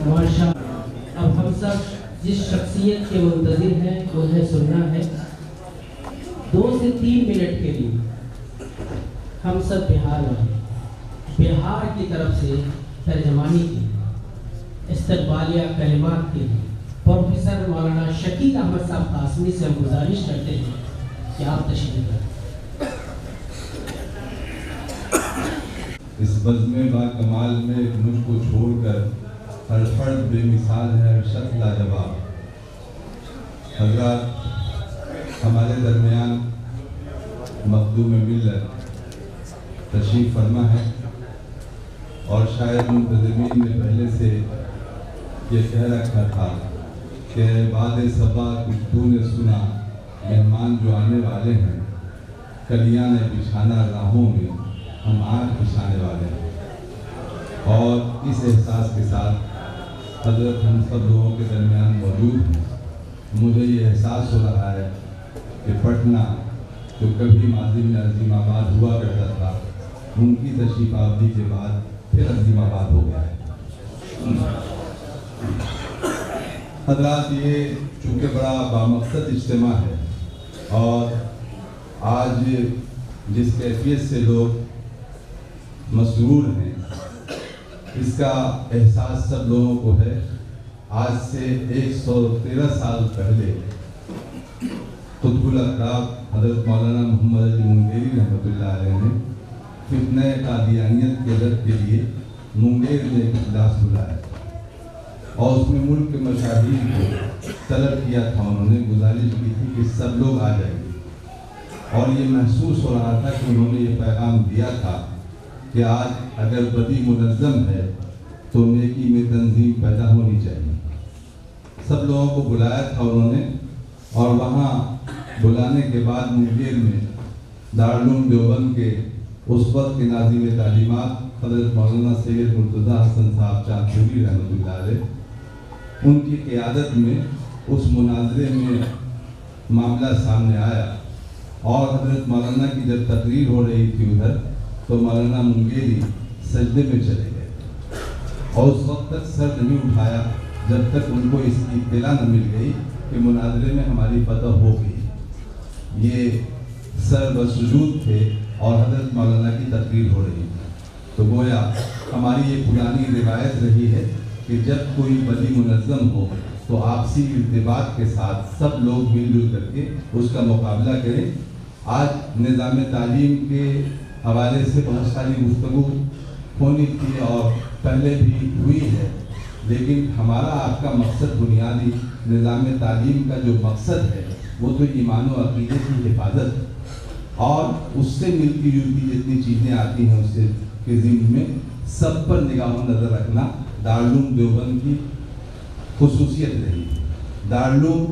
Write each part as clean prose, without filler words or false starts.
ماشاء اب ہم سب جس شخصیت کے منتظر ہیں انہیں سننا ہے 2 سے 3 منٹ کے لیے ہم سب بہار والے بہار کی طرف سے ترجمانی کی استقبالیہ کلمات کے لیے پروفیسر مولانا شکیل احمد صاحب قاسمی سے ہم گزارش کرتے ہیں کہ آپ تشریف لائیں۔ اس بزم با کمال میں مجھ کو چھوڑ کر ہر فرد بے مثال ہے، ہر شخص لاجواب۔ حضرات ہمارے درمیان مخدوم ملت تشریف فرما ہے، اور شاید منتظمین نے پہلے سے یہ کہہ رکھا تھا کہ بعد صبا کچھ تو نے سنا، مہمان جو آنے والے ہیں کلیاں نے بچھانا راہوں میں، ہم آنکھ بچھانے والے ہیں۔ اور اس احساس کے ساتھ حضرت ہم سب لوگوں کے درمیان موجود ہیں۔ مجھے یہ احساس ہو رہا ہے کہ پٹنہ جو کبھی ماضی میں عظیم آباد ہوا کرتا تھا، ان کی تشریف آوری کے بعد پھر عظیم آباد ہو گیا ہے۔ حضرات یہ چونکہ بڑا بامقصد اجتماع ہے، اور آج جس کیفیت سے لوگ مسرور ہیں اس کا احساس سب لوگوں کو ہے۔ آج سے 113 سال پہلے قطب الاقطاب حضرت مولانا محمد علی منگیری رحمۃ اللہ علیہ نے فتنہ قادیانیت کے رد کے لیے منگیر میں ایک اجلاس بلایا، اور اس میں ملک کے مشاہیر کو طلب کیا تھا، انہوں نے گزارش کی تھی کہ سب لوگ آ جائیں گے، اور یہ محسوس ہو رہا تھا کہ انہوں نے یہ پیغام دیا تھا کہ آج اگر بدی منظم ہے تو نیکی میں تنظیم پیدا ہونی چاہیے۔ سب لوگوں کو بلایا تھا انہوں نے، اور وہاں بلانے کے بعد منگیر میں دارالعلوم دیوبند کے اس وقت کے ناظم تعلیمات حضرت مولانا سید مرتضیٰ حسن صاحب چاندپوری رحمۃ اللہ علیہ، ان کی قیادت میں اس مناظرے میں معاملہ سامنے آیا، اور حضرت مولانا کی جب تقریر ہو رہی تھی ادھر تو مولانا منگیری سجدے میں چلے گئے، اور اس وقت تک سر نہیں اٹھایا جب تک ان کو اس کی اطلاع نہ مل گئی کہ مناظرے میں ہماری فتح ہو گئی۔ یہ سر بسجود تھے اور حضرت مولانا کی تقریر ہو رہی تھی۔ تو گویا ہماری یہ پرانی روایت رہی ہے کہ جب کوئی بدی منظم ہو تو آپسی ارتباط کے ساتھ سب لوگ مل جل کر کے اس کا مقابلہ کریں۔ آج نظام تعلیم کے حوالے سے بہت ساری گفتگو ہونی تھی اور پہلے بھی ہوئی ہے، لیکن ہمارا آپ کا مقصد بنیادی نظام تعلیم کا جو مقصد ہے وہ تو ایمان و عقیدے کی حفاظت، اور اس سے ملتی جلتی جتنی چیزیں آتی ہیں اس سے کے ضمن میں سب پر نگاہ و نظر رکھنا دارالعلوم دیوبند کی خصوصیت رہی۔ دارالعلوم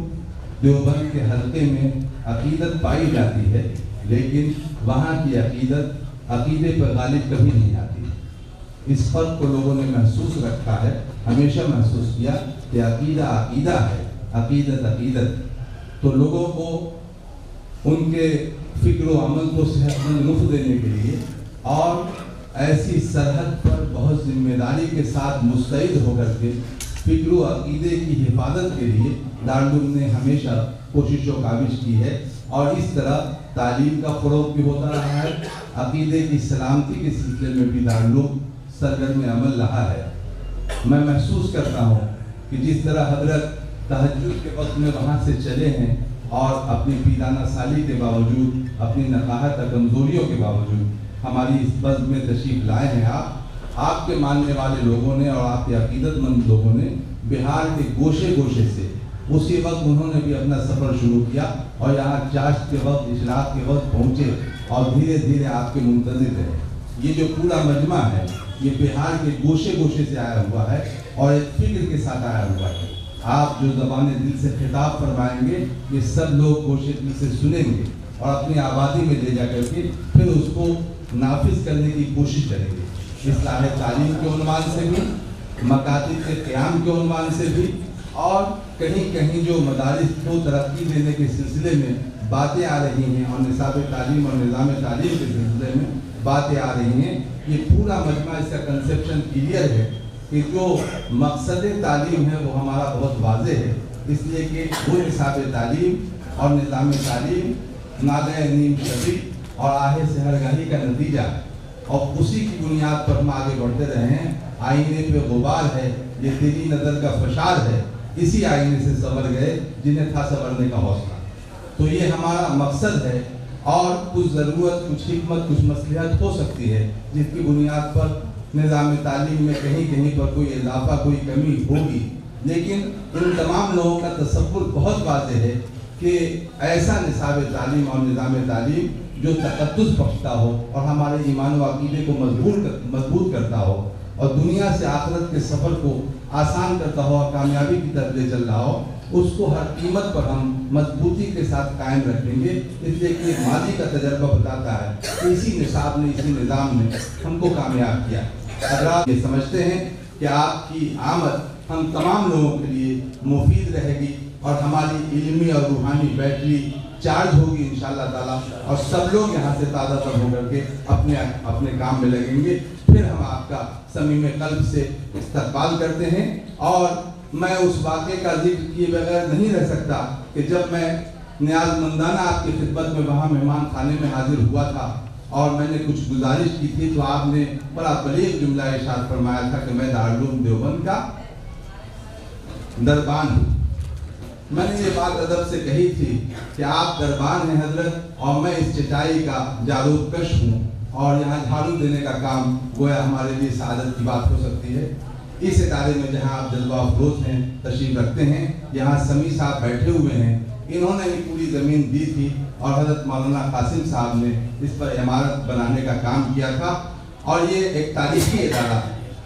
دیوبند کے حلقے میں عقیدت پائی جاتی ہے، لیکن وہاں کی عقیدت عقیدے پر غالب کبھی نہیں آتی۔ اس فرق کو لوگوں نے محسوس رکھا ہے، ہمیشہ محسوس کیا کہ عقیدہ عقیدہ ہے، عقیدت عقیدت۔ تو لوگوں کو ان کے فکر و عمل کو صحت مند رخ دینے کے لیے اور ایسی سرحد پر بہت ذمہ داری کے ساتھ مستعد ہو کر کے فکر و عقیدے کی حفاظت کے لیے دارالعلوم نے ہمیشہ کوشش و کاوش کی ہے، اور اس طرح تعلیم کا فروغ بھی ہوتا رہا ہے۔ عقیدے کی سلامتی کے سلسلے میں بھی دارالعلوم سرگرم عمل رہا ہے۔ میں محسوس کرتا ہوں کہ جس طرح حضرت تہجد کے وقت میں وہاں سے چلے ہیں، اور اپنی پیرانہ سالی کے باوجود، اپنی نقاہت کمزوریوں کے باوجود ہماری اس بزم میں تشریف لائے ہیں۔ آپ کے ماننے والے لوگوں نے اور آپ کے عقیدت مند لوگوں نے بہار کے گوشے گوشے سے اسی وقت انہوں نے بھی اپنا سفر شروع کیا، اور یہاں چاشت کے وقت، اشراق کے وقت پہنچے، اور دھیرے دھیرے آپ کے منتظر رہے۔ یہ جو پورا مجمع ہے یہ بہار کے گوشے گوشے سے آیا ہوا ہے، اور ایک فکر کے ساتھ آیا ہوا ہے۔ آپ جو زبان دل سے خطاب فرمائیں گے یہ سب لوگ گوشے دل سے سنیں گے، اور اپنی آبادی میں لے جا کر کے پھر اس کو نافذ کرنے کی کوشش کریں گے۔ اصلاح تعلیم کے عنوان سے بھی، مکاتب کے قیام کے عنوان سے بھی، اور کہیں کہیں جو مدارس کو ترقی دینے کے سلسلے میں باتیں آ رہی ہیں، اور نصاب تعلیم اور نظام تعلیم کے سلسلے میں باتیں آ رہی ہیں، یہ پورا مجمع اس کا کنسیپشن کلیئر ہے کہ جو مقصد تعلیم ہے وہ ہمارا بہت واضح ہے، اس لیے کہ وہ نصاب تعلیم اور نظام تعلیم نادہ نیم شبی اور آہے سحرگاہی کا نتیجہ ہے، اور اسی کی بنیاد پر ہم آگے بڑھتے رہے ہیں۔ آئینے پہ غبار ہے، یہ تیری نظر کا فشار ہے، اسی آئینے سے سنور گئے جنہیں تھا سنورنے کا حوصلہ۔ تو یہ ہمارا مقصد ہے، اور کچھ ضرورت، کچھ حکمت، کچھ مصلحت ہو سکتی ہے جس کی بنیاد پر نظام تعلیم میں کہیں کہیں پر کوئی اضافہ، کوئی کمی ہوگی، لیکن ان تمام لوگوں کا تصور بہت واضح ہے کہ ایسا نصاب تعلیم اور نظام تعلیم جو تقدس بخشتا ہو اور ہمارے ایمان و عقیدے کو مضبوط کرتا ہو اور دنیا سے آخرت کے سفر کو آسان کرتا ہو اور کامیابی کی طرف لے چل رہا ہو، اس کو ہر قیمت پر ہم مضبوطی کے ساتھ قائم رکھیں گے، اس لیے کہ ماضی کا تجربہ بتاتا ہے کہ اسی نصاب نے، اسی نظام نے ہم کو کامیاب کیا۔ حضرات یہ سمجھتے ہیں کہ آپ کی آمد ہم تمام لوگوں کے لیے مفید رہے گی اور ہماری علمی اور روحانی بیٹری چارج ہوگی انشاءاللہ تعالیٰ، اور سب لوگ یہاں سے تازہ تر ہو کر کے اپنے کام میں لگیں گے۔ پھر ہم آپ کا صمیم قلب سے استقبال کرتے ہیں، اور میں اس واقعے کا ذکر کیے بغیر نہیں رہ سکتا کہ جب میں نیاز مندانہ آپ کی خدمت میں وہاں مہمان خانے میں حاضر ہوا تھا اور میں نے کچھ گزارش کی تھی، تو آپ نے بڑا بلیغ جملہ ارشاد فرمایا تھا کہ میں دارالعلوم دیوبند کا دربان ہوں۔ میں نے یہ بات ادب سے کہی تھی کہ آپ دربان ہیں حضرت، اور میں اس چٹائی کا جارود کش ہوں، اور یہاں جھاڑو دینے کا کام گویا ہمارے لیے سعادت کی بات ہو سکتی ہے۔ اس ادارے میں جہاں آپ جذبہ افروز ہیں، تشریف رکھتے ہیں، یہاں سمیع صاحب بیٹھے ہوئے ہیں، انہوں نے ہی پوری زمین دی تھی، اور حضرت مولانا قاسم صاحب نے اس پر عمارت بنانے کا کام کیا تھا، اور یہ ایک تاریخی ادارہ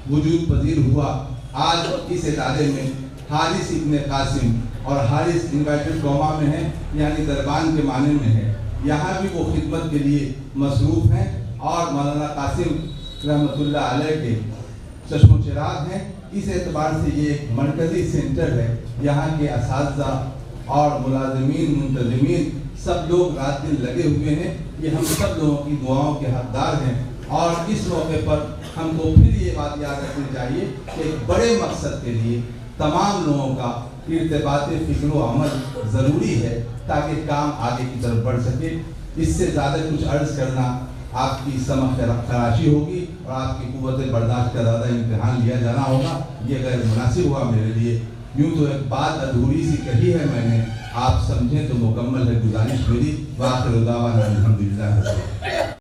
وجود پذیر ہوا۔ آج اس ادارے میں حارث ابن قاسم اور حارث انورٹڈ کوما میں ہے، یعنی دربان کے معنی میں ہے، یہاں بھی وہ خدمت کے لیے مصروف ہیں، اور مولانا قاسم رحمۃ اللہ علیہ کے چشم و چراغ ہیں۔ اس اعتبار سے یہ ایک مرکزی سینٹر ہے، یہاں کے اساتذہ اور ملازمین، منتظمین سب لوگ رات دن لگے ہوئے ہیں، یہ ہم سب لوگوں کی دعاؤں کے حقدار ہیں، اور اس موقع پر ہم کو پھر یہ بات یاد رکھنی چاہیے کہ ایک بڑے مقصد کے لیے تمام لوگوں کا ارتباط فکر و عمل ضروری ہے تاکہ کام آگے کی طرف بڑھ سکے۔ اس سے زیادہ کچھ عرض کرنا آپ کی سمجھ خراشی ہوگی، اور آپ کی قوت برداشت کا زیادہ امتحان لیا جانا ہوگا، یہ غیر مناسب ہوا میرے لیے۔ یوں تو ایک بات ادھوری سی کہی ہے میں نے، آپ سمجھیں تو مکمل ہے گزارش میری۔ وآخر دعوانا الحمدللہ۔